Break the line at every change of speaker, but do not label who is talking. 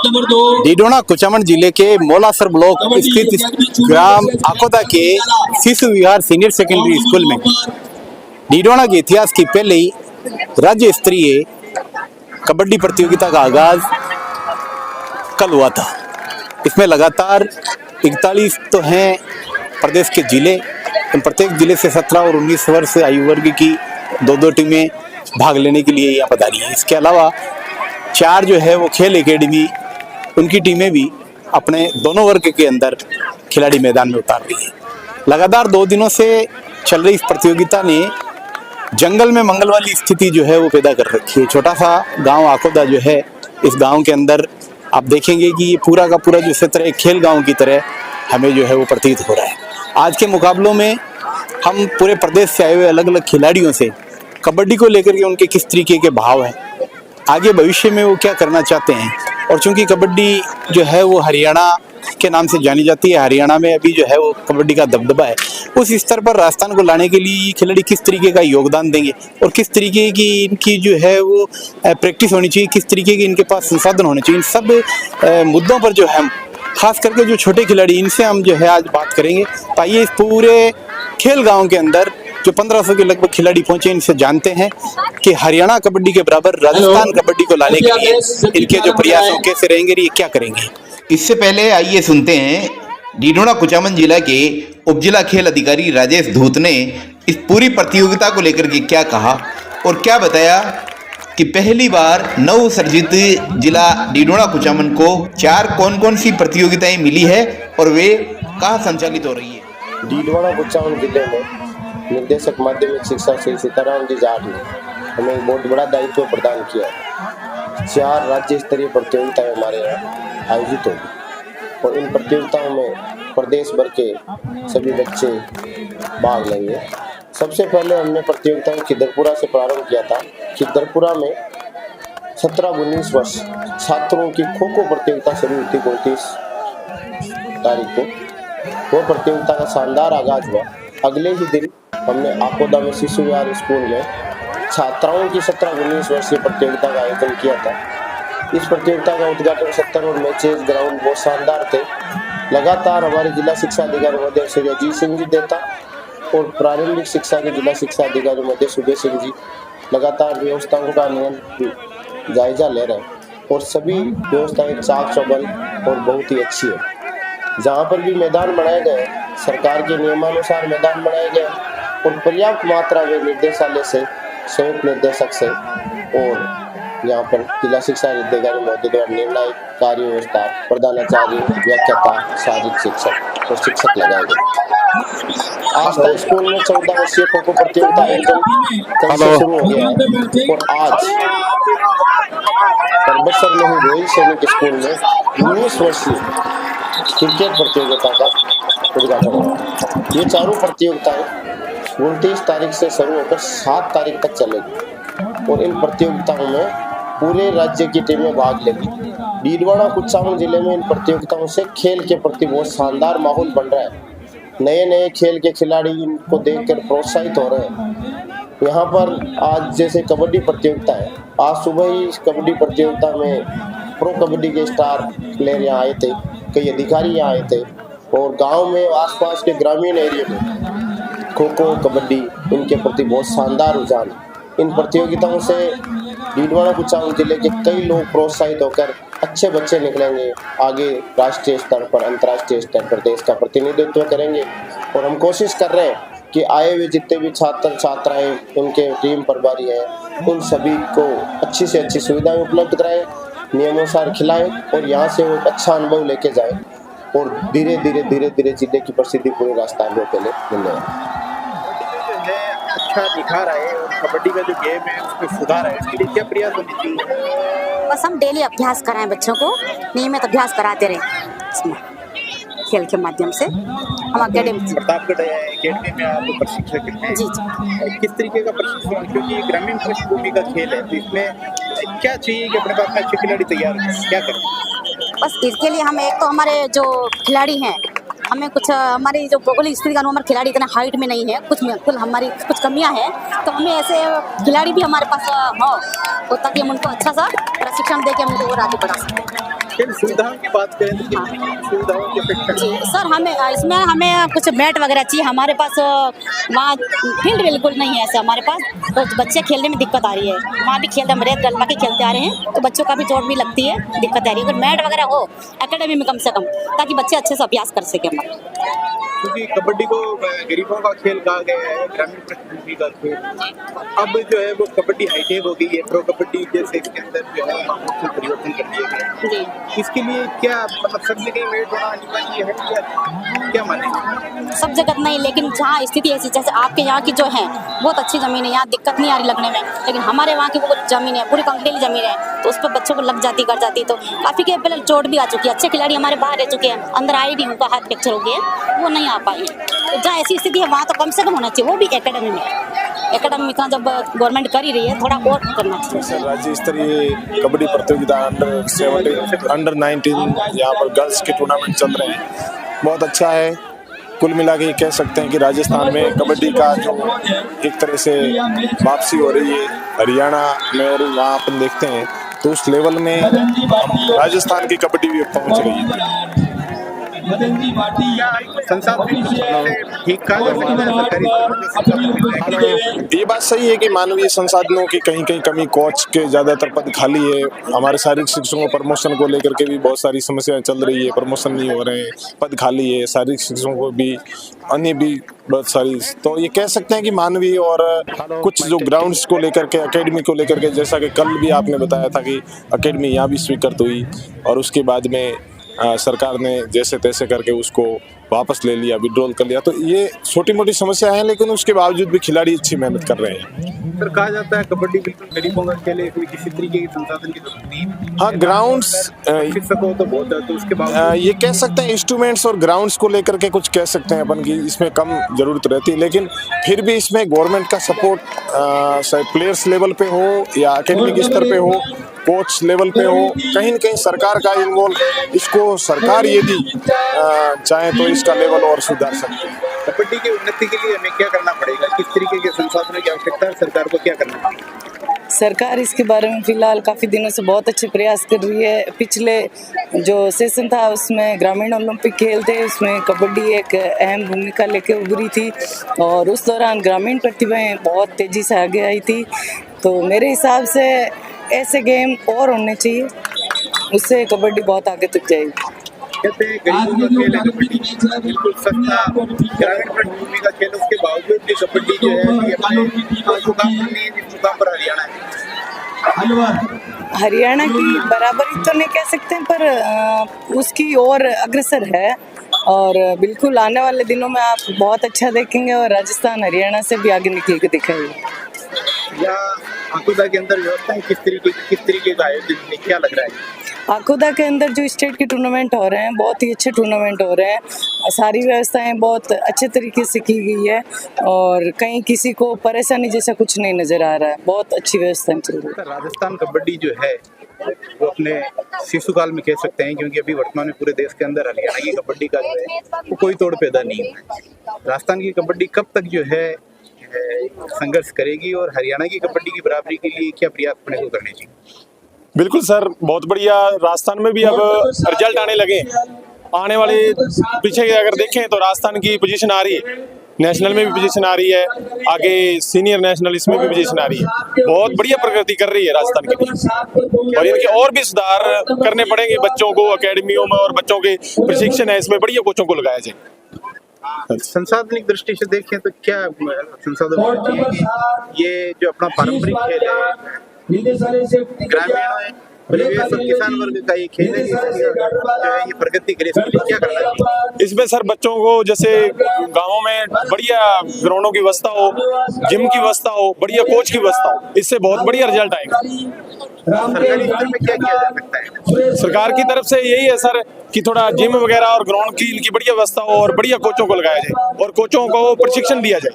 डीडोना कुचामन जिले के मोलासर ब्लॉक स्थित ग्राम आकोदा के शिशु विहार सीनियर सेकेंडरी स्कूल में डीडोना के इतिहास की पहले राज्य स्तरीय कबड्डी प्रतियोगिता का आगाज कल हुआ था। इसमें लगातार 41 तो हैं प्रदेश के जिले, इन प्रत्येक जिले से 17 और 19 वर्ष आयु वर्ग की दो टीमें भाग लेने के लिए यहाँ पधारी हैं। इसके अलावा 4 जो है वो खेल एकेडमी, उनकी टीमें भी अपने दोनों वर्ग के अंदर खिलाड़ी मैदान में उतार रही है। लगातार 2 दिनों से चल रही इस प्रतियोगिता ने जंगल में मंगल वाली स्थिति जो है वो पैदा कर रखी है। छोटा सा गांव आकोदा जो है, इस गांव के अंदर आप देखेंगे कि ये पूरा का पूरा जो क्षेत्र एक खेल गांव की तरह हमें जो है वो प्रतीत हो रहा है। आज के मुकाबलों में हम पूरे प्रदेश से आए हुए अलग अलग खिलाड़ियों से कबड्डी को लेकर के उनके किस तरीके के भाव हैं, आगे भविष्य में वो क्या करना चाहते हैं। और चूंकि कबड्डी जो है वो हरियाणा के नाम से जानी जाती है, हरियाणा में अभी जो है वो कबड्डी का दबदबा है, उस स्तर पर राजस्थान को लाने के लिए खिलाड़ी किस तरीके का योगदान देंगे और किस तरीके की इनकी जो है वो प्रैक्टिस होनी चाहिए, किस तरीके के इनके पास संसाधन होने चाहिए, इन सब मुद्दों पर जो है खास करके जो छोटे खिलाड़ी, इनसे हम जो है आज बात करेंगे। तो आइए इस पूरे खेल गाँव के अंदर जो 1500 के लगभग खिलाड़ी पहुंचे, इनसे जानते हैं कि हरियाणा कबड्डी के बराबर राजस्थान कबड्डी को लाने के लिए इनके जो प्रयास हैं कैसे रहेंगे, ये क्या करेंगे।
इससे पहले आइए सुनते हैं डीडोना कुचामन जिला के उपजिला खेल अधिकारी राजेश धूत ने इस पूरी प्रतियोगिता को लेकर के क्या कहा और क्या बताया कि पहली बार नव सर्जित जिला डीडोना कुचामन को 4 कौन सी प्रतियोगिताएं मिली है और वे कहाँ संचालित हो रही है।
डीडोना कुचामन जिले में निर्देशक माध्यमिक शिक्षा श्री सीताराम जी जाट ने हमें एक बहुत बड़ा दायित्व प्रदान किया है। 4 राज्य स्तरीय प्रतियोगिताएं हमारे यहाँ आयोजित होगी और इन प्रतियोगिताओं में प्रदेश भर के सभी बच्चे भाग लेंगे। सबसे पहले हमने प्रतियोगिताएं खिदरपुरा से प्रारंभ किया था। खिदरपुरा में 17-19 वर्ष छात्रों की खो खो प्रतियोगिता शुरू हुई थी 29 तारीख को। वो प्रतियोगिता का शानदार आगाज हुआ। अगले ही दिन हमने आकोदा में शिशु विहार स्कूल में छात्राओं की 17-19 वर्षीय प्रतियोगिता का आयोजन किया था। इस प्रतियोगिता का उद्घाटन 70 और मैचेस ग्राउंड बहुत शानदार थे। लगातार हमारे जिला शिक्षा अधिकारी महोदय श्री अजीत सिंह जी देता और प्रारंभिक शिक्षा के जिला शिक्षा अधिकारी महोदय सुबह सिंह जी लगातार व्यवस्थाओं का जायजा ले रहे हैं और सभी व्यवस्थाएं चाक चौबंद और बहुत ही अच्छी है। जहाँ पर भी मैदान बनाए गए, सरकार के नियमानुसार मैदान बनाए गए और पर्याप्त मात्रा में निर्देशालय से, संयुक्त निर्देशक से और यहाँ पर जिला शिक्षा अधिकारी महोदय द्वारा निर्णायक कार्य व्यवस्था, प्रधानाचार्य, व्याख्याता, शारीरिक शिक्षक और शिक्षक लगाए गए। आज तक स्कूल में 14 वर्षीय खो खो प्रतियोगिता आयोजन कल से शुरू हो गया है और आज परबसर में ही रोहित सैनिक स्कूल में 19 वर्षीय क्रिकेट प्रतियोगिता का उद्घाटन होगा। ये चारों प्रतियोगिताएं 29 तारीख से शुरू होकर 7 तारीख तक चलेगी और इन प्रतियोगिताओं में पूरे राज्य की टीमें भाग लेंगी। डीडवाना कुचामन जिले में इन प्रतियोगिताओं से खेल के प्रति बहुत शानदार माहौल बन रहा है। नए खेल के खिलाड़ी इनको देखकर प्रोत्साहित हो रहे हैं। यहाँ पर आज जैसे कबड्डी प्रतियोगिता है, आज सुबह ही इस कबड्डी प्रतियोगिता में प्रो कबड्डी के स्टार प्लेयर यहाँ आए थे, कई अधिकारी यहाँ आए थे और गाँव में आसपास के ग्रामीण एरिया में खो खो कबड्डी इनके प्रति बहुत शानदार रुझान। इन प्रतियोगिताओं से डीडवाना कुचामन जिले के कई लोग प्रोत्साहित होकर अच्छे बच्चे निकलेंगे, आगे राष्ट्रीय स्तर पर, अंतर्राष्ट्रीय स्तर पर देश का प्रतिनिधित्व करेंगे। और हम कोशिश कर रहे हैं कि आए हुए जितने भी छात्र छात्राएं, उनके टीम प्रभारी हैं, उन सभी को अच्छी से अच्छी सुविधाएं उपलब्ध कराएं, नियमानुसार खिलाएं और यहाँ से वो अच्छा अनुभव लेके जाएं और धीरे धीरे जिले की प्रसिद्धि पूरे राजस्थान में पहले मिलने वाली
अच्छा निखार आए और कबड्डी का जो गेम है उसमें सुधार है, इसके लिए क्या प्रयास होने चाहिए।
बस हम डेली अभ्यास कराएं, बच्चों को नियमित अभ्यास कराते रहें इसमें खेल के माध्यम से। हम अकेडमी
प्रतापगढ़ अकेडमी में आप प्रशिक्षक हैं
जी।
किस तरीके का प्रशिक्षण, क्योंकि ग्रामीण पृष्ठभूमि का खेल है, तो इसमें क्या चाहिए कि अपने पास में अच्छे खिलाड़ी तैयार हो, क्या करें।
बस इसके लिए हम एक तो हमारे जो खिलाड़ी हैं, हमें कुछ हमारी जो भौगोलिक स्थिति का हमारे खिलाड़ी इतना हाइट में नहीं है, कुछ हमारी कुछ कमियां हैं, तो हमें ऐसे खिलाड़ी भी हमारे पास हो तो ताकि हम उनको अच्छा सा प्रशिक्षण दे के हम उनको और आगे बढ़ा सकें।
खेल सुविधाओं की बात करें तो सुविधाओं की अपेक्षा
जी सर, हमें इसमें हमें कुछ मैट वगैरह चाहिए। हमारे पास वहाँ फील्ड बिल्कुल नहीं है ऐसा हमारे पास, तो बच्चे खेलने में दिक्कत आ रही है। वहाँ भी खेलते हम रेत गलवा के खेलते आ रहे हैं, तो बच्चों का भी चोट भी लगती है, दिक्कत आ रही है। अगर मैट वगैरह हो एकेडमी में कम से कम, ताकि बच्चे अच्छे से अभ्यास कर सकें हमारे।
क्योंकि कबड्डी को गरीबों का खेल कहा गया है, ग्रामीण प्रकृति का खेल। अब जो है वो कबड्डी हाईटेक हो गई है, प्रो कबड्डी जैसे इसके अंदर जो है माहौल परिवर्तन कर दिया गया है।
जी,
इसके लिए क्या मतलब सब जगह मेट होना अनिवार्य है या क्या माने?
सब जगह नहीं, लेकिन जहाँ स्थिति ऐसी जैसे आपके यहाँ की जो है बहुत अच्छी ज़मीन है, यहाँ दिक्कत नहीं आ रही लगने में, लेकिन हमारे वहाँ की वो ज़मीन है पूरी कंकरीली ज़मीन है, तो उस पर बच्चों को लग जाती कर जाती, तो काफ़ी के पहले चोट भी आ चुकी है। अच्छे खिलाड़ी हमारे बाहर रह चुके हैं, अंदर आए भी, उनका हाथ फ्रैक्चर हो गया, वो नहीं आ पाए। तो जहाँ ऐसी स्थिति है वहाँ तो कम से कम होना चाहिए, वो भी एकेडमी में। एकेडमी का जब गवर्नमेंट कर ही रही है, थोड़ा और करना चाहिए।
राज्य स्तरीय कबड्डी प्रतियोगिता अंडर 17 अंडर 19 यहाँ पर गर्ल्स के टूर्नामेंट चल रहे हैं, बहुत अच्छा है। कुल मिला के कह सकते हैं कि राजस्थान में कबड्डी का जो एक तरह से वापसी हो रही है हरियाणा में, और वहाँ अपन देखते हैं तो उस लेवल में राजस्थान की कबड्डी भी पहुँच रही है।
ठीक कहा जा सकता है।
ये बात सही है कि मानवीय संसाधनों की कहीं कहीं कमी, कोच के ज़्यादातर पद खाली है। हमारे शारीरिक शिक्षकों प्रमोशन को लेकर के भी बहुत सारी समस्याएं चल रही है, प्रमोशन नहीं हो रहे हैं, पद खाली है। शारीरिक शिक्षकों को भी अन्य भी बहुत सारी, तो ये कह सकते हैं कि मानवीय और कुछ जो ग्राउंड्स को लेकर के, एकेडमी को लेकर के, जैसा कि कल भी आपने बताया था कि एकेडमी यहाँ भी स्वीकृत हुई और उसके बाद में सरकार ने जैसे तैसे करके उसको वापस ले लिया, विड्रॉल कर लिया। तो ये छोटी मोटी समस्या है, लेकिन उसके बावजूद भी खिलाड़ी अच्छी मेहनत कर रहे हैं।
सर कहा जाता है कबड्डी बिल्कुल गरीबों का खेल है, इसमें किसी तरीके की संसाधन की जरूरत नहीं है।
हाँ, ग्राउंड्स
शिक्षकों तो बहुत है, तो उसके बाद
ये कह सकते हैं इंस्ट्रूमेंट्स और ग्राउंड्स को लेकर के कुछ कह सकते हैं अपन की इसमें कम जरूरत रहती है, लेकिन फिर भी इसमें गवर्नमेंट का सपोर्ट चाहे प्लेयर्स लेवल पे हो या एकेडमिक स्तर पे हो, कोच लेवल पे हो, कहीं न कहीं सरकार का इन्वॉल्व, इसको सरकार यदि चाहे तो इसका लेवल और सुधार सकती है।
कबड्डी की उन्नति के लिए हमें क्या करना पड़ेगा, किस तरीके के संसाधनों की आवश्यकता है, सरकार को क्या करना पड़ेगा?
सरकार इसके बारे में फिलहाल काफ़ी दिनों से बहुत अच्छे प्रयास कर रही है। पिछले जो सेशन था उसमें ग्रामीण ओलंपिक खेल थे, उसमें कबड्डी एक अहम भूमिका लेके उभरी थी और उस दौरान ग्रामीण प्रतिभाएं बहुत तेज़ी से आगे आई थी। तो मेरे हिसाब से ऐसे गेम और होने चाहिए, उससे कबड्डी बहुत आगे तक जाएगी।
कहते हैं गरीबों का खेल है कबड्डी, बिल्कुल सस्ता ग्रामीण पृष्ठभूमि का खेल, उसके बावजूद भी कबड्डी जो है ये अपने मुकाम पर नहीं है जिस मुकाम पर हरियाणा है।
हरियाणा की बराबरी तो नहीं कह सकते, पर उसकी ओर अग्रसर है और बिल्कुल आने वाले दिनों में आप बहुत अच्छा देखेंगे और राजस्थान हरियाणा से भी आगे निकल के दिखाएगी।
या आकुदा के अंदर व्यवस्था किस तरीके का आयोजन क्या लग रहा है?
आकुदा के अंदर जो स्टेट के टूर्नामेंट हो रहे हैं बहुत ही अच्छे टूर्नामेंट हो रहे हैं, सारी व्यवस्थाएं बहुत अच्छे तरीके से की गई है और कहीं किसी को परेशानी जैसा कुछ नहीं नज़र आ रहा है, बहुत अच्छी व्यवस्थाएं चल रही है।
राजस्थान कबड्डी जो है वो अपने शिशुकाल में कह सकते हैं, क्योंकि अभी वर्तमान में पूरे देश के अंदर हरियाणा की कबड्डी का जो है वो कोई तोड़ पैदा नहीं हुआ है। राजस्थान की कबड्डी कब तक जो है संघर्ष करेगी और हरियाणा की कबड्डी की बराबरी के लिए क्या प्रयास अपने को करने चाहिए?
बिल्कुल सर, बहुत बढ़िया। राजस्थान में भी अब रिजल्ट आने लगे, आने वाले पीछे अगर देखें तो राजस्थान की पोजीशन आ रही है, नेशनल में भी पोजीशन आ रही है, आगे सीनियर नेशनल इसमें भी पोजीशन आ रही है। बहुत बढ़िया प्रगति कर रही है राजस्थान की टीम और इनके और भी सुधार करने पड़ेंगे बच्चों को अकेडमियों में, और बच्चों के प्रशिक्षण है इसमें बढ़िया कोचों को लगाया जाए।
संसाधनिक दृष्टि से देखें तो क्या संसाधन, ये जो अपना पारंपरिक खेल है ग्रामीण परिवेश और किसान वर्ग का ये खेल है, जो है ये प्रगति करे, इसके लिए क्या करना चाहिए?
इसमें सर बच्चों को जैसे गांवों में बढ़िया ग्राउंडों की व्यवस्था हो, जिम की व्यवस्था हो, बढ़िया कोच की व्यवस्था हो, इससे बहुत बढ़िया रिजल्ट आएगा।
सरकारी स्तर में क्या किया जा सकता है?
सरकार की तरफ से यही है सर कि थोड़ा जिम वगैरह और ग्राउंड की इनकी बढ़िया व्यवस्था हो और बढ़िया कोचों को लगाया जाए और कोचों को प्रशिक्षण दिया जाए।